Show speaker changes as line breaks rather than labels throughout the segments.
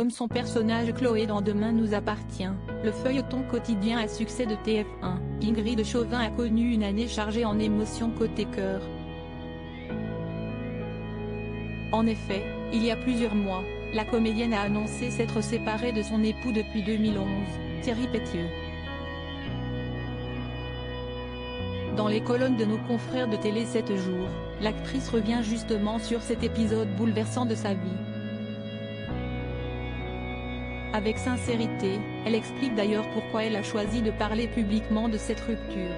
Comme son personnage Chloé dans Demain nous appartient, le feuilleton quotidien à succès de TF1, Ingrid Chauvin a connu une année chargée en émotions côté cœur. En effet, il y a plusieurs mois, la comédienne a annoncé s'être séparée de son époux depuis 2011, Thierry Pétieux. Dans les colonnes de nos confrères de Télé 7 jours, l'actrice revient justement sur cet épisode bouleversant de sa vie. Avec sincérité, elle explique d'ailleurs pourquoi elle a choisi de parler publiquement de cette rupture.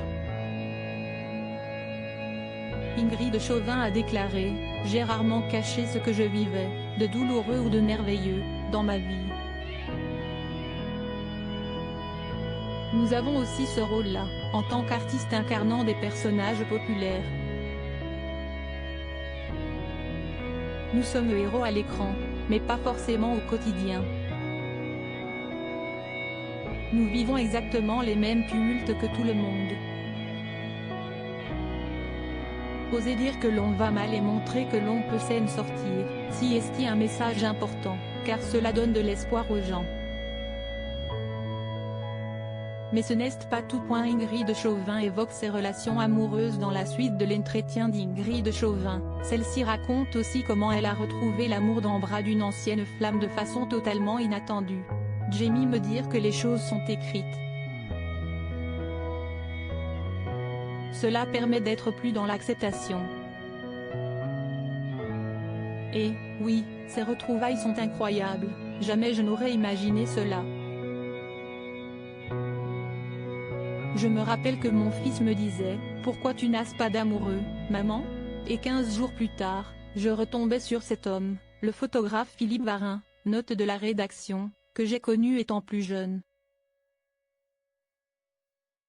Ingrid Chauvin a déclaré « J'ai rarement caché ce que je vivais, de douloureux ou de merveilleux, dans ma vie. Nous avons aussi ce rôle-là, en tant qu'artiste incarnant des personnages populaires. Nous sommes héros à l'écran, mais pas forcément au quotidien. Nous vivons exactement les mêmes tumultes que tout le monde. Oser dire que l'on va mal et montrer que l'on peut s'en sortir, si est un message important, car cela donne de l'espoir aux gens. Mais ce n'est pas tout. Ingrid Chauvin évoque ses relations amoureuses dans la suite de l'entretien d'Ingrid Chauvin. Celle-ci raconte aussi comment elle a retrouvé l'amour dans bras d'une ancienne flamme de façon totalement inattendue. Jamie me dire que les choses sont écrites. Cela permet d'être plus dans l'acceptation. Et, oui, ces retrouvailles sont incroyables, jamais je n'aurais imaginé cela. Je me rappelle que mon fils me disait « Pourquoi tu n'as pas d'amoureux, maman ?» Et 15 jours plus tard, je retombais sur cet homme, le photographe Philippe Varin, note de la rédaction, que j'ai connu étant plus jeune.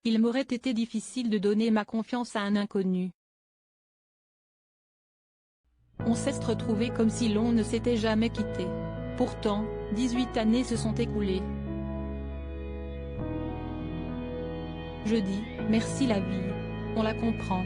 Il m'aurait été difficile de donner ma confiance à un inconnu. On s'est retrouvés comme si l'on ne s'était jamais quitté. Pourtant, 18 années se sont écoulées. Je dis, merci la vie, on la comprend.